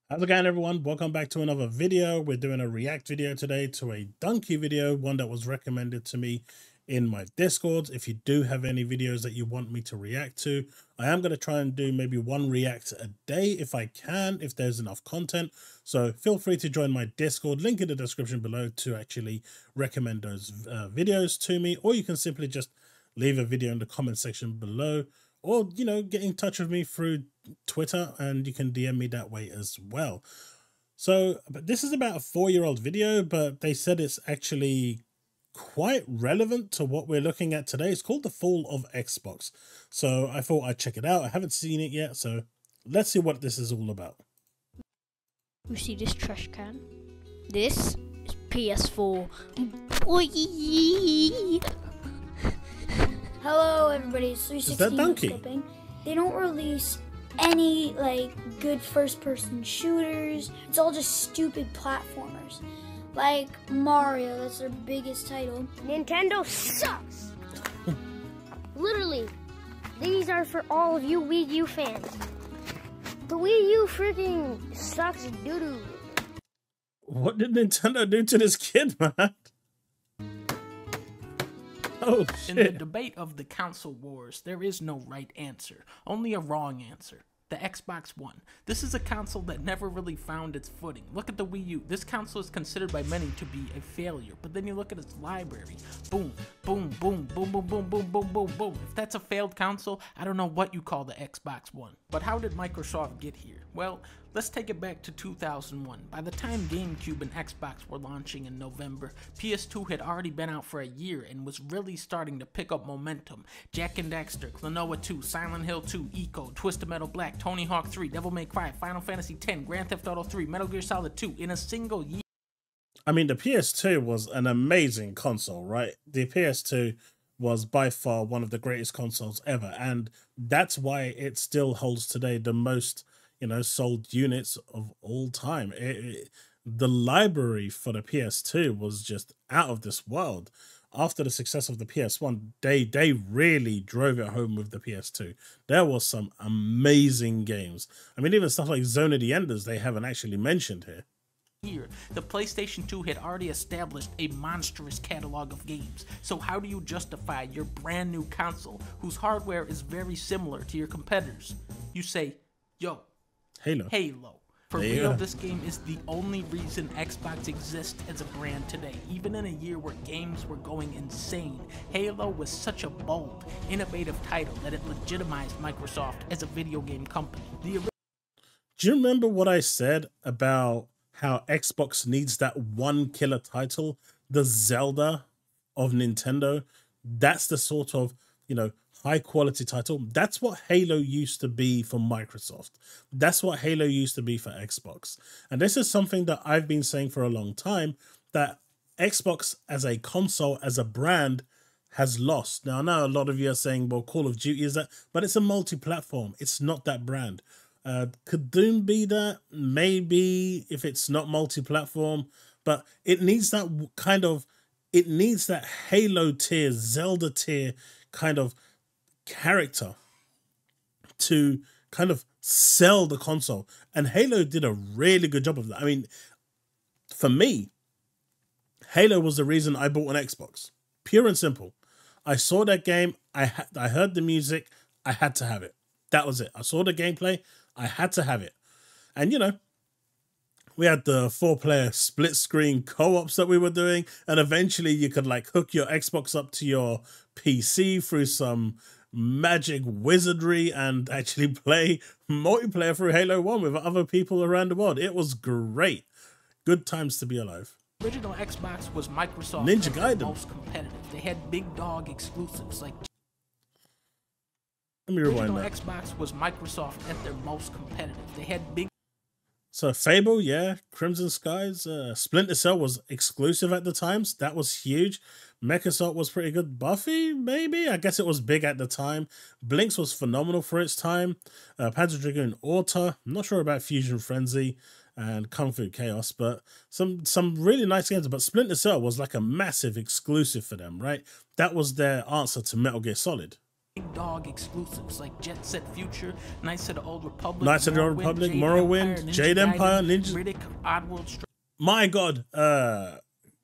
How's it going, everyone? Welcome back to another video. We're doing a react video today to a Dunkey video, one that was recommended to me in my Discord. If you do have any videos that you want me to react to, I am going to try and do maybe one react a day if I can, if there's enough content. So feel free to join my Discord, link in the description below, to actually recommend those videos to me, or you can simply just leave a video in the comment section below, or, you know, get in touch with me through Twitter and you can DM me that way as well. So, but this is about a 4-year-old video, but they said it's actually quite relevant to what we're looking at today. It's called The Fall of Xbox. So I thought I'd check it out. I haven't seen it yet, so let's see what this is all about. You see this trash can? This is PS4. Hello everybody, it's 316. Is that Dunkey? They don't release any good first-person shooters. It's all just stupid platformers. Like Mario, that's their biggest title. Nintendo sucks. Literally, these are for all of you Wii U fans. The Wii U freaking sucks doo-doo. What did Nintendo do to this kid, man? Oh, shit. In the debate of the console wars, there is no right answer, only a wrong answer. The Xbox One. This is a console that never really found its footing. Look at the Wii U. This console is considered by many to be a failure, but then you look at its library. Boom, boom, boom, boom, boom, boom, boom, boom, boom, boom. If that's a failed console, I don't know what you call the Xbox One. But how did Microsoft get here? Well, let's take it back to 2001. By the time GameCube and Xbox were launching in November, PS2 had already been out for a year and was really starting to pick up momentum. Jak and Daxter, Klonoa 2, Silent Hill 2, Eco, Twisted Metal Black, Tony Hawk 3, Devil May Cry, Final Fantasy X, Grand Theft Auto 3, Metal Gear Solid 2 in a single year. I mean, the PS2 was an amazing console, right? The PS2 was by far one of the greatest consoles ever, and that's why it still holds today the most, you know, sold units of all time. The library for the PS2 was just out of this world. After the success of the PS1, they really drove it home with the PS2. There was some amazing games. I mean, even stuff like Zone of the Enders, they haven't actually mentioned here. The PlayStation 2 had already established a monstrous catalog of games, so how do you justify your brand new console whose hardware is very similar to your competitors? You say, yo, Halo. For real, this game is the only reason Xbox exists as a brand today. Even in a year where games were going insane, Halo was such a bold, innovative title that it legitimized Microsoft as a video game company. Do you remember what I said about how Xbox needs that one killer title, the Zelda of Nintendo? That's the sort of, you know, high quality title. That's what Halo used to be for Microsoft. That's what Halo used to be for Xbox. And this is something that I've been saying for a long time, that Xbox as a console, as a brand, has lost. Now, I know a lot of you are saying, well, Call of Duty is that, but it's a multi-platform. It's not that brand. Could Doom be that? Maybe, if it's not multi-platform, but it needs that kind of, it needs that Halo tier, Zelda tier kind of character to kind of sell the console. And Halo did a really good job of that. I mean, for me, Halo was the reason I bought an Xbox. Pure and simple. I saw that game, I heard the music, I had to have it. That was it. I saw the gameplay, I had to have it. And, you know, we had the 4-player split screen co-ops that we were doing. And eventually you could like hook your Xbox up to your PC through some magic wizardry and actually play multiplayer through Halo 1 with other people around the world. It was great. Good times to be alive. Original Xbox was Microsoft Ninja Gaiden. Most competitive. They had big dog exclusives like Let me rewind that. Xbox was Microsoft at their most competitive. They had big. So Fable, yeah, Crimson Skies, Splinter Cell was exclusive at the times. That was huge. MechAssault was pretty good. Buffy, maybe? I guess it was big at the time. Blinks was phenomenal for its time. Panzer Dragoon Auto. I'm not sure about Fusion Frenzy and Kung Fu Chaos, but some really nice games. But Splinter Cell was like a massive exclusive for them, right? That was their answer to Metal Gear Solid. big dog exclusives like Jet Set Future, Knights of the Old Republic, Knights of the Old Republic, Morrowind, Jade Empire, Ninja Riddick, Oddworld. My God,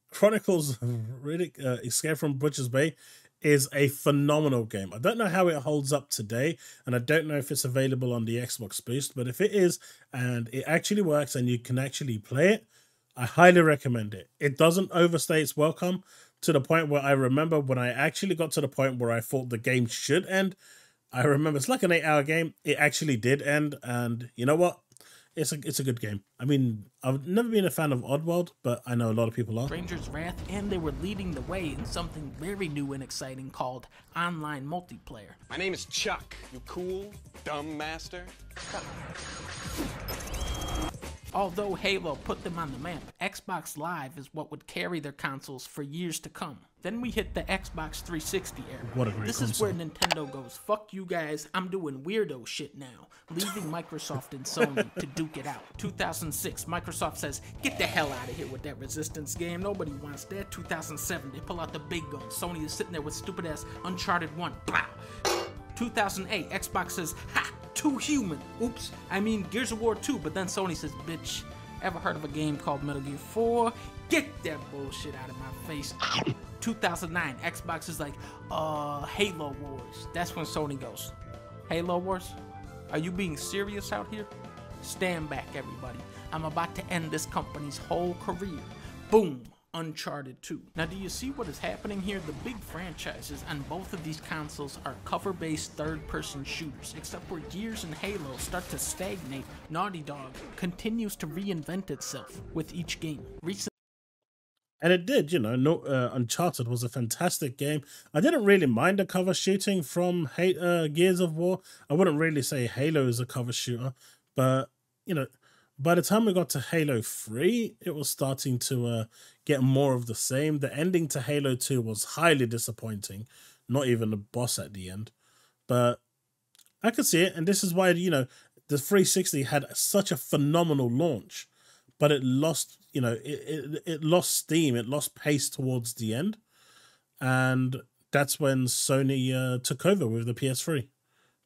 Chronicles Riddick, Escape from Butcher's Bay is a phenomenal game. I don't know how it holds up today, and I don't know if it's available on the Xbox Boost, but if it is, and it actually works and you can actually play it, I highly recommend it. It doesn't overstay its welcome to the point where I remember when I actually got to the point where I thought the game should end. I remember it's like an 8-hour game. It actually did end, and you know what? It's a good game. I mean, I've never been a fan of Oddworld, but I know a lot of people are. Stranger's Wrath, and they were leading the way in something very new and exciting called online multiplayer. My name is Chuck. You cool, dumb master? Although Halo put them on the map, Xbox Live is what would carry their consoles for years to come. Then we hit the Xbox 360 era. What a great This console. is where Nintendo goes, fuck you guys, I'm doing weirdo shit now, leaving Microsoft and Sony to duke it out. 2006, Microsoft says, get the hell out of here with that Resistance game, nobody wants that. 2007, they pull out the big guns, Sony is sitting there with stupid ass Uncharted 1, blah. 2008, Xbox says, ha, too human. Oops, I mean Gears of War 2, but then Sony says, bitch, ever heard of a game called Metal Gear 4? Get that bullshit out of my face. 2009, Xbox is like, Halo Wars. That's when Sony goes, Halo Wars? Are you being serious out here? Stand back, everybody. I'm about to end this company's whole career. Boom. Uncharted 2. Now, do you see what is happening here? The big franchises on both of these consoles are cover-based third-person shooters, except where Gears and Halo start to stagnate. Naughty Dog continues to reinvent itself with each game. And it did, you know, Uncharted was a fantastic game. I didn't really mind the cover shooting from Gears of War. I wouldn't really say Halo is a cover shooter, but, you know, by the time we got to Halo 3, it was starting to get more of the same. The ending to Halo 2 was highly disappointing. Not even the boss at the end. But I could see it, and this is why, you know, the 360 had such a phenomenal launch. But it lost, you know, it lost steam, it lost pace towards the end. And that's when Sony took over with the PS3.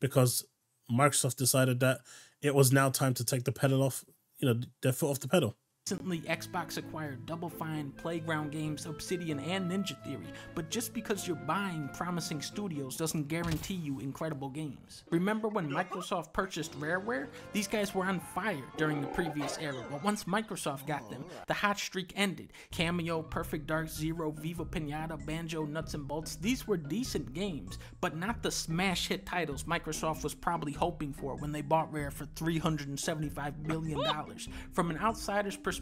Because Microsoft decided that it was now time to take the pedal off, you know, their foot off the pedal. Recently, Xbox acquired Double Fine, Playground Games, Obsidian, and Ninja Theory, but just because you're buying promising studios doesn't guarantee you incredible games. Remember when Microsoft purchased Rareware? These guys were on fire during the previous era, but once Microsoft got them, the hot streak ended. Cameo, Perfect Dark Zero, Viva Pinata, Banjo, Nuts and Bolts, these were decent games, but not the smash hit titles Microsoft was probably hoping for when they bought Rare for $375 million. From an outsider's perspective,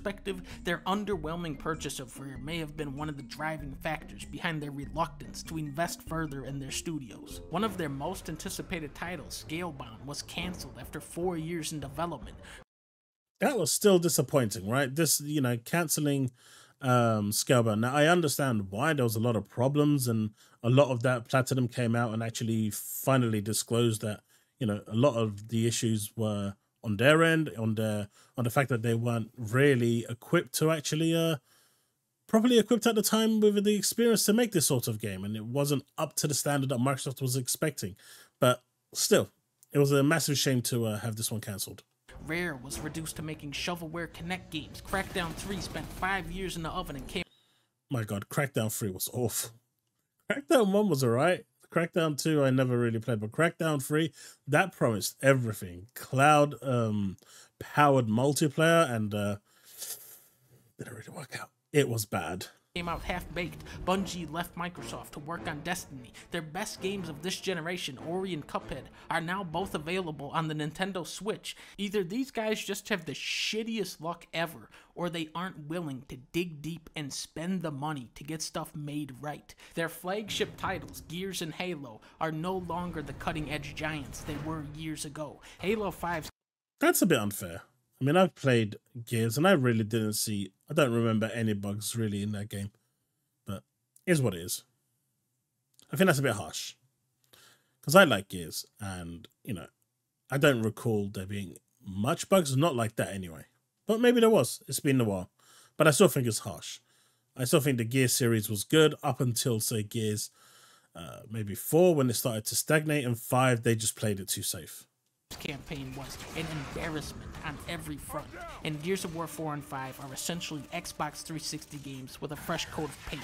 their underwhelming purchase of Rare may have been one of the driving factors behind their reluctance to invest further in their studios. One of their most anticipated titles, Scalebound, was cancelled after 4 years in development. That was still disappointing, right? This, you know, cancelling Scalebound. Now, I understand why. There was a lot of problems, and a lot of that Platinum came out and actually finally disclosed that, you know, a lot of the issues were on their end, on the fact that they weren't really equipped to actually properly equipped at the time with the experience to make this sort of game, and it wasn't up to the standard that Microsoft was expecting. But still, it was a massive shame to have this one cancelled. Rare was reduced to making shovelware Kinect games. Crackdown 3 spent 5 years in the oven and came. My God, Crackdown 3 was awful. Crackdown 1 was alright. Crackdown 2 I never really played, but Crackdown 3, that promised everything. Cloud powered multiplayer, and didn't really work out. It was bad. Came out half-baked. Bungie left Microsoft to work on Destiny. Their best games of this generation, Ori and Cuphead, are now both available on the Nintendo Switch. Either these guys just have the shittiest luck ever, or they aren't willing to dig deep and spend the money to get stuff made right. Their flagship titles, Gears and Halo, are no longer the cutting-edge giants they were years ago. Halo 5... That's a bit unfair. I mean, I've played Gears, and I really didn't see... I don't remember any bugs, really, in that game. But it is what it is. I think that's a bit harsh. Because I like Gears, and, you know, I don't recall there being much bugs. Not like that, anyway. But maybe there was. It's been a while. But I still think it's harsh. I still think the Gears series was good up until, say, Gears maybe 4 when it started to stagnate, and 5 they just played it too safe. Campaign was an embarrassment on every front, and Gears of War 4 and 5 are essentially Xbox 360 games with a fresh coat of paint.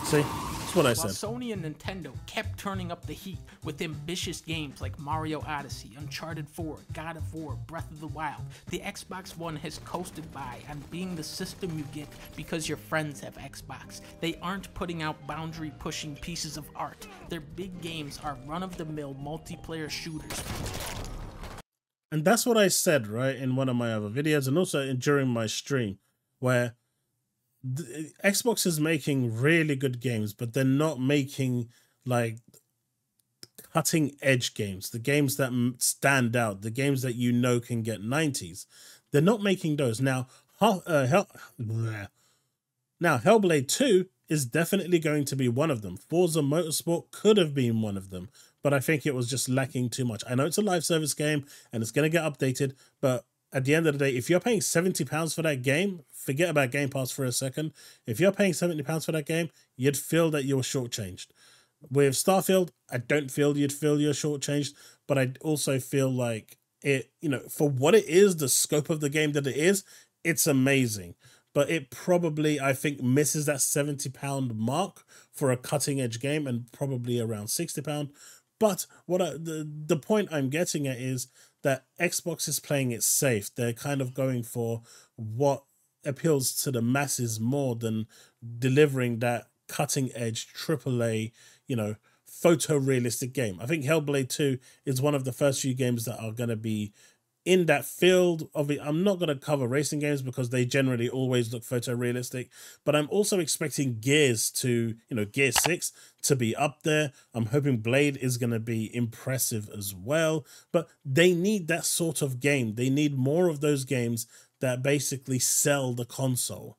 See, that's what I While said. Sony and Nintendo kept turning up the heat with ambitious games like Mario Odyssey, Uncharted 4, God of War, Breath of the Wild, the Xbox One has coasted by on being the system you get because your friends have Xbox. They aren't putting out boundary-pushing pieces of art. Their big games are run-of-the-mill multiplayer shooters. And that's what I said, right, in one of my other videos, and also during my stream, where Xbox is making really good games, but they're not making like cutting edge games, the games that stand out, the games that you know can get 90s. They're not making those. Now, Hellblade 2 is definitely going to be one of them. Forza Motorsport could have been one of them, but I think it was just lacking too much. I know it's a live service game and it's going to get updated, but at the end of the day, if you're paying £70 for that game, forget about Game Pass for a second. If you're paying £70 for that game, you'd feel that you were shortchanged. With Starfield, I don't feel you'd feel you're shortchanged, but I also feel like it, you know, for what it is, the scope of the game that it is, it's amazing. But it probably, I think, misses that £70 mark for a cutting edge game, and probably around £60. But what the point I'm getting at is that Xbox is playing it safe. They're kind of going for what appeals to the masses more than delivering that cutting edge AAA, you know, photorealistic game. I think Hellblade 2 is one of the first few games that are going to be in that field of it. I'm not going to cover racing games because they generally always look photorealistic, but I'm also expecting Gears to, you know, Gear 6 to be up there. I'm hoping Blade is going to be impressive as well, but they need that sort of game. They need more of those games that basically sell the console.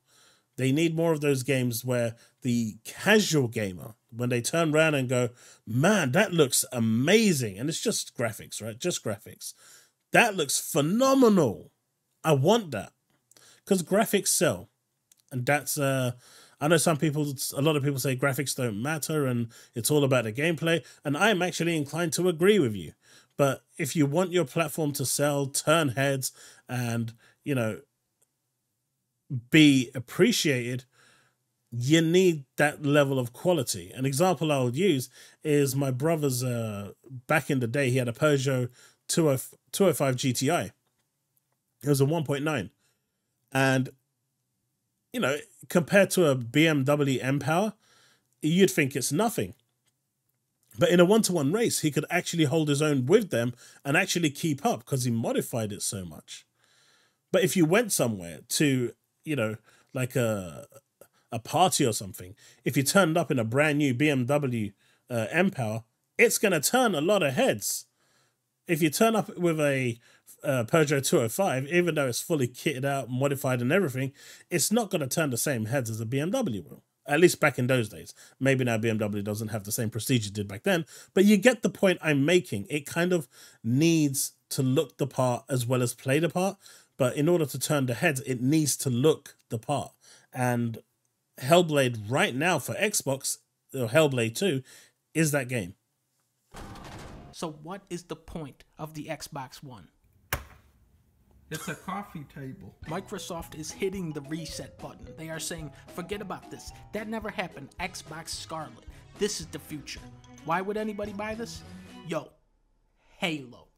They need more of those games where the casual gamer, when they turn around and go, man, that looks amazing. And it's just graphics, right? Just graphics. That looks phenomenal. I want that because graphics sell. And that's, I know a lot of people say graphics don't matter and it's all about the gameplay. And I'm actually inclined to agree with you. But if you want your platform to sell, turn heads, and, you know, be appreciated, you need that level of quality. An example I'll use is my brother's, back in the day, he had a Peugeot 205 GTI. It was a 1.9. And, you know, compared to a BMW M-Power, you'd think it's nothing. But in a one-to-one race, he could actually hold his own with them and actually keep up because he modified it so much. But if you went somewhere to, you know, like a party or something, if you turned up in a brand new BMW M-Power, it's going to turn a lot of heads. If you turn up with a Peugeot 205, even though it's fully kitted out, modified and everything, it's not going to turn the same heads as a BMW will. At least back in those days. Maybe now BMW doesn't have the same prestige it did back then, but you get the point I'm making. It kind of needs to look the part as well as play the part, but in order to turn the heads, it needs to look the part. And Hellblade right now for Xbox, or Hellblade 2, is that game. So what is the point of the Xbox One? It's a coffee table. Microsoft is hitting the reset button. They are saying, forget about this. That never happened. Xbox Scarlet. This is the future. Why would anybody buy this? Yo, Halo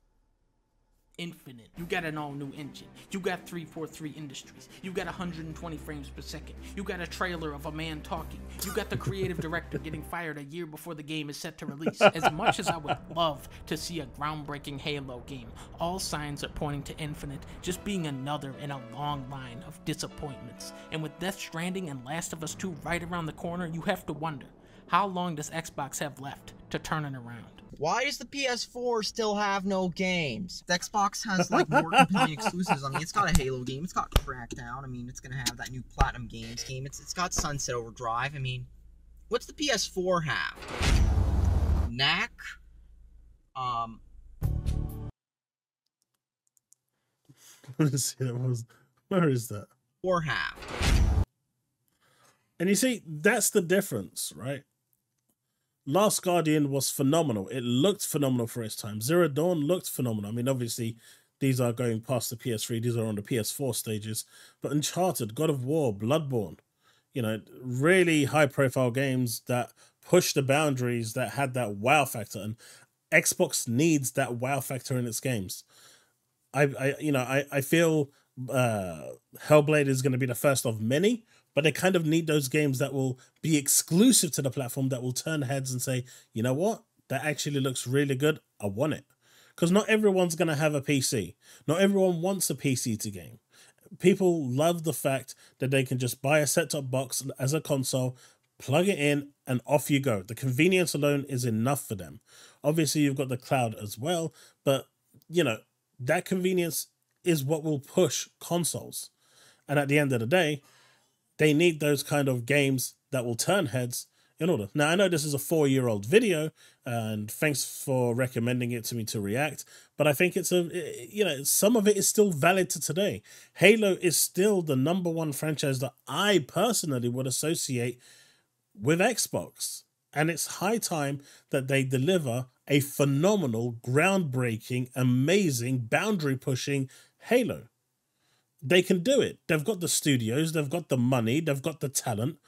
Infinite. You got an all-new engine. You got 343 Industries. You got 120 frames per second. You got a trailer of a man talking. You got the creative director getting fired a year before the game is set to release. As much as I would love to see a groundbreaking Halo game, all signs are pointing to Infinite just being another in a long line of disappointments. And with Death Stranding and Last of Us 2 right around the corner, you have to wonder, how long does Xbox have left to turn it around? Why does the PS4 still have no games? The Xbox has like more compelling exclusives. I mean, it's got a Halo game, it's got Crackdown. I mean, it's gonna have that new Platinum Games game. It's got Sunset Overdrive. I mean, what's the PS4 have? Knack. Let's see, where is that? Or have. And you see, that's the difference, right? Last Guardian was phenomenal. It looked phenomenal for its time. Zero Dawn looked phenomenal. I mean, obviously, these are going past the PS3. These are on the PS4 stages. But Uncharted, God of War, Bloodborne, you know, really high-profile games that push the boundaries, that had that wow factor. And Xbox needs that wow factor in its games. I feel Hellblade is going to be the first of many, but they kind of need those games that will be exclusive to the platform, that will turn heads and say, you know what, that actually looks really good. I want it. Because not everyone's going to have a PC. Not everyone wants a PC to game. People love the fact that they can just buy a set-top box as a console, plug it in, and off you go. The convenience alone is enough for them. Obviously, you've got the cloud as well, but, you know, that convenience is what will push consoles. And at the end of the day, they need those kind of games that will turn heads in order. Now, I know this is a 4-year-old video, and thanks for recommending it to me to react, but I think it's some of it is still valid to today. Halo is still the #1 franchise that I personally would associate with Xbox. And it's high time that they deliver a phenomenal, groundbreaking, amazing, boundary-pushing Halo. They can do it. They've got the studios, they've got the money, they've got the talent.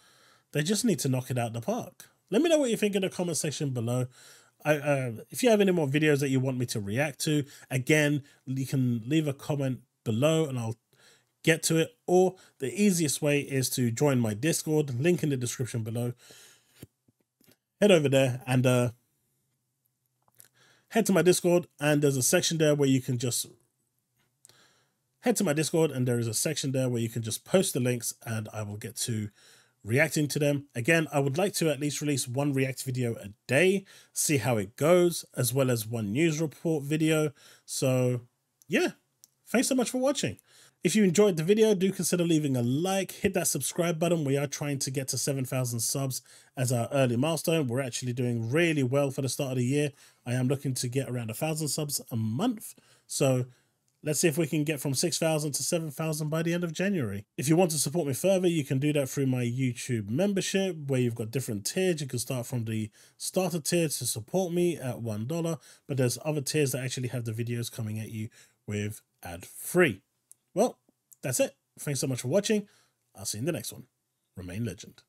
They just need to knock it out the park. Let me know what you think in the comment section below. If you have any more videos that you want me to react to, again, you can leave a comment below and I'll get to it. Or the easiest way is to join my Discord, link in the description below. Head over there and head to my Discord, and there's a section there where you can just head to my Discord, and there is a section there where you can just post the links and I will get to reacting to them. Again, I would like to at least release 1 react video a day, see how it goes, as well as 1 news report video. So yeah, thanks so much for watching. If you enjoyed the video, do consider leaving a like, hit that subscribe button. We are trying to get to 7,000 subs as our early milestone. We're actually doing really well for the start of the year. I am looking to get around 1,000 subs a month. So let's see if we can get from 6,000 to 7,000 by the end of January. If you want to support me further, you can do that through my YouTube membership, where you've got different tiers. You can start from the starter tier to support me at $1, but there's other tiers that actually have the videos coming at you with ad-free. Well, that's it. Thanks so much for watching. I'll see you in the next one. Remain legend.